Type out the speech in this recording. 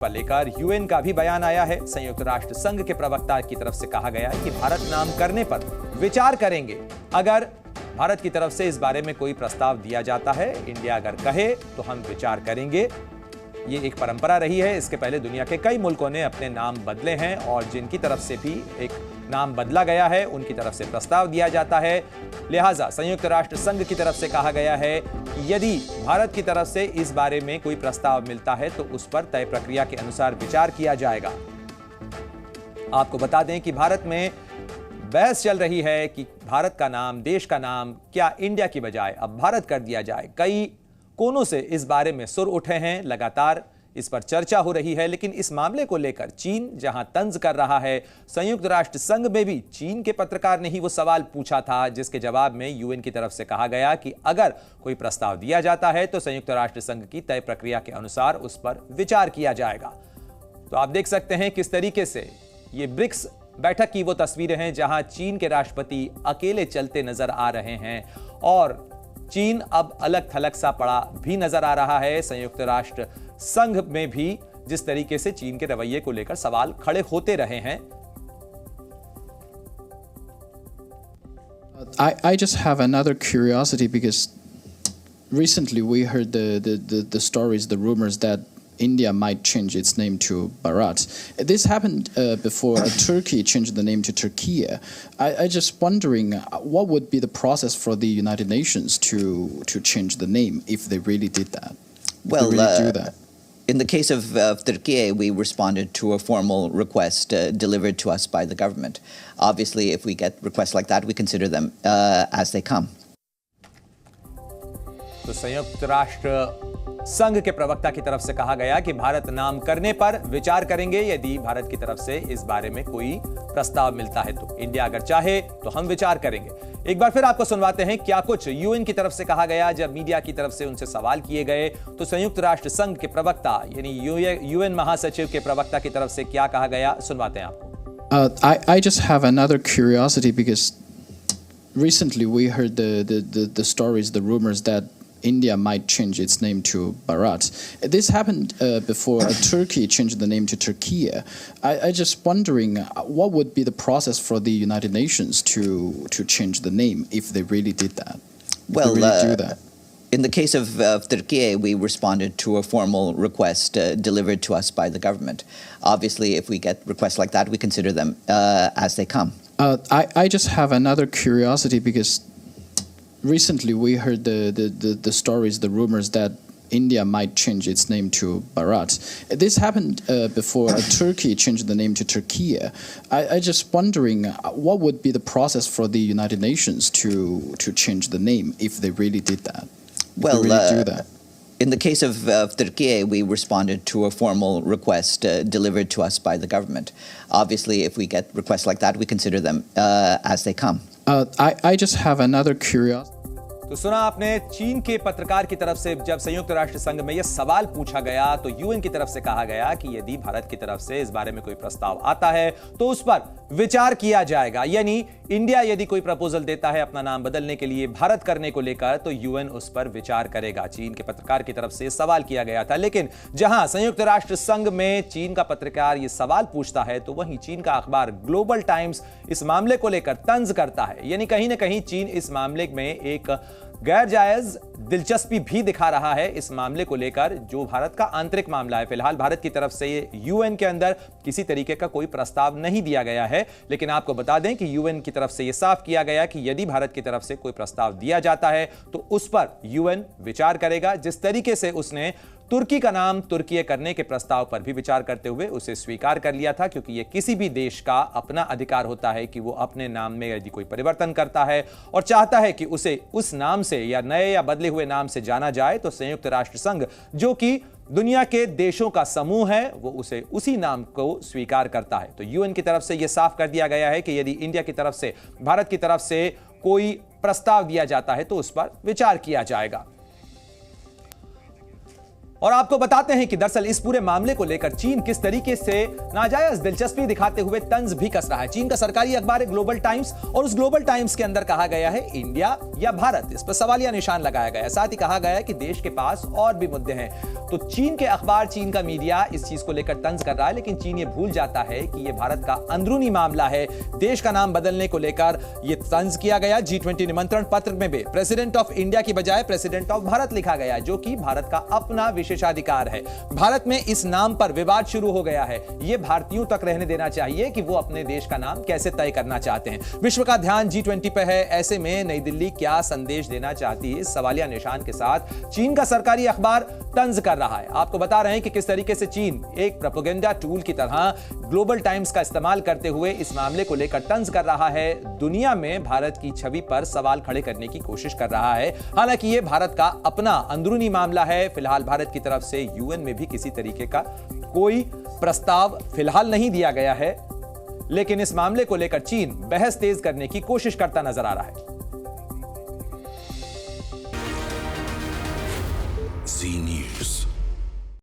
पर लेकर यूएन का भी बयान आया है। संयुक्त राष्ट्र संघ के प्रवक्ता की तरफ से कहा गया है कि भारत नाम करने पर विचार करेंगे। अगर भारत की तरफ से इस बारे में कोई प्रस्ताव दिया जाता है, इंडिया अगर कहे तो हम विचार करेंगे। ये एक परंपरा रही है। इसके पहले दुनिया के कई मुल्कों ने अपने नाम बदले हैं और जिनकी तरफ से भी एक नाम बदला गया है उनकी तरफ से प्रस्ताव दिया जाता है। लिहाजा संयुक्त राष्ट्र संघ की तरफ से कहा गया है कि यदि भारत की तरफ से इस बारे में कोई प्रस्ताव मिलता है तो उस पर तय प्रक्रिया के अनुसार विचार किया जाएगा। आपको बता दें कि भारत में बहस चल रही है कि भारत का नाम, देश का नाम क्या इंडिया की बजाय अब भारत कर दिया जाए। कई कोनों से इस बारे में सुर उठे हैं, लगातार इस पर चर्चा हो रही है। लेकिन इस मामले को लेकर चीन जहां तंज कर रहा है, संयुक्त राष्ट्र संघ में भी चीन के पत्रकार ने ही वो सवाल पूछा था जिसके जवाब में यूएन की तरफ से कहा गया कि अगर कोई प्रस्ताव दिया जाता है तो संयुक्त राष्ट्र संघ की तय प्रक्रिया के अनुसार उस पर विचार किया जाएगा। तो आप देख सकते हैं किस तरीके से ये ब्रिक्स बैठक की वो तस्वीरें हैं जहां चीन के राष्ट्रपति अकेले चलते नजर आ रहे हैं और चीन अब अलग थलग सा पड़ा भी नजर आ रहा है। संयुक्त राष्ट्र संघ में भी जिस तरीके से चीन के रवैये को लेकर सवाल खड़े होते रहे हैं। I just have another curiosity because recently we heard the stories, the rumors that India might change its name to Bharat. This happened before Turkey changed the name to Turkey. I just wondering what would be the process for the United Nations to change the name if they really did that. Well, really do that. In the case of Turkey, we responded to a formal request delivered to us by the government. Obviously, if we get requests like that, we consider them as they come. तो संयुक्त राष्ट्र संघ के प्रवक्ता की तरफ से कहा गया कि भारत नाम करने पर विचार करेंगे यदि भारत की तरफ से इस बारे में कोई प्रस्ताव मिलता है तो। इंडिया अगर चाहे तो हम विचार करेंगे। एक बार फिर आपको सुनवाते हैं क्या कुछ यूएन की तरफ से कहा गया जब मीडिया की तरफ से उनसे सवाल किए गए। तो संयुक्त राष्ट्र संघ के प्रवक्ता यानी यूएन महासचिव के प्रवक्ता की तरफ से क्या कहा गया, सुनवाते हैं आपको। I just have another curiosity because recently we heard the stories, the rumors that India might change its name to Bharat. This happened before Turkey changed the name to Turkey. I just wondering what would be the process for the United Nations to change the name if they really did that. Well, really do that. In the case of Turkey, we responded to a formal request delivered to us by the government. Obviously, if we get requests like that, we consider them as they come. I just have another curiosity because recently we heard the stories, the rumors that India might change its name to Bharat. This happened before Turkey changed the name to Turkey. I just wondering what would be the process for the United Nations to change the name if they really did that. Well, really do that. In the case of Turkey, we responded to a formal request delivered to us by the government. Obviously, if we get requests like that, we consider them as they come. I just have another curiosity. तो सुना आपने चीन के पत्रकार की तरफ से जब संयुक्त राष्ट्र संघ में यह सवाल पूछा गया तो यूएन की तरफ से कहा गया कि यदि भारत की तरफ से इस बारे में कोई प्रस्ताव आता है तो उस पर विचार किया जाएगा। यानी इंडिया यदि कोई प्रपोजल देता है अपना नाम बदलने के लिए, भारत करने को लेकर, तो यूएन उस पर विचार करेगा। चीन के पत्रकार की तरफ से सवाल किया गया था। लेकिन जहां संयुक्त राष्ट्र संघ में चीन का पत्रकार यह सवाल पूछता है तो वहीं चीन का अखबार ग्लोबल टाइम्स इस मामले को लेकर तंज करता है। यानी कहीं ना कहीं चीन इस मामले में एक गैर जायज दिलचस्पी भी दिखा रहा है इस मामले को लेकर जो भारत का आंतरिक मामला है। फिलहाल भारत की तरफ से यूएन के अंदर किसी तरीके का कोई प्रस्ताव नहीं दिया गया है। लेकिन आपको बता दें कि यूएन की तरफ से यह साफ किया गया कि यदि भारत की तरफ से कोई प्रस्ताव दिया जाता है तो उस पर यूएन विचार करेगा। जिस तरीके से उसने तुर्की का नाम तुर्की करने के प्रस्ताव पर भी विचार करते हुए उसे स्वीकार कर लिया था, क्योंकि यह किसी भी देश का अपना अधिकार होता है कि वो अपने नाम में यदि कोई परिवर्तन करता है और चाहता है कि उसे उस नाम से या नए या बदले हुए नाम से जाना जाए तो संयुक्त राष्ट्र संघ जो कि दुनिया के देशों का समूह है वो उसे उसी नाम को स्वीकार करता है। तो यूएन की तरफ से यह साफ कर दिया गया है कि यदि इंडिया की तरफ से, भारत की तरफ से कोई प्रस्ताव दिया जाता है तो उस पर विचार किया जाएगा। और आपको बताते हैं कि दरअसल इस पूरे मामले को लेकर चीन किस तरीके से नाजायज दिलचस्पी दिखाते हुए तंज भी कस रहा है। चीन का सरकारी अखबार है ग्लोबल टाइम्स, और उस ग्लोबल टाइम्स के अंदर कहा गया है इंडिया या भारत, इस पर सवालिया निशान लगाया गया है। साथ ही कहा गया है कि देश के पास और भी मुद्दे हैं। तो चीन के अखबार, चीन का मीडिया इस चीज को लेकर तंज कर रहा है, लेकिन चीन ये भूल जाता है कि यह भारत का अंदरूनी मामला है। देश का नाम बदलने को लेकर यह तंज किया गया। G20 निमंत्रण पत्र में भी प्रेसिडेंट ऑफ इंडिया की बजाय प्रेसिडेंट ऑफ भारत लिखा गया है, जो कि भारत का अपना विशेषाधिकार है। भारत में इस नाम पर विवाद शुरू हो गया है। यह भारतीयों तक रहने देना चाहिए कि वो अपने देश का नाम कैसे तय करना चाहते हैं। विश्व का ध्यान G20 पे है। ऐसे में नई दिल्ली क्या संदेश देना चाहती है, इस सवालिया निशान के साथ चीन का सरकारी अखबार तंज कर रहा है। आपको बता रहे हैं कि किस तरीके से चीन एक प्रोपेगेंडा टूल की तरह ग्लोबल टाइम्स का इस्तेमाल करते हुए इस मामले को लेकर तंज कर रहा है। दुनिया में भारत की छवि पर सवाल खड़े करने की कोशिश कर रहा है। हालांकि यह भारत का अपना अंदरूनी मामला है। फिलहाल भारत की तरफ से यूएन में भी किसी तरीके का कोई प्रस्ताव फिलहाल नहीं दिया गया है, लेकिन इस मामले को लेकर चीन बहस तेज करने की कोशिश करता नजर आ रहा है।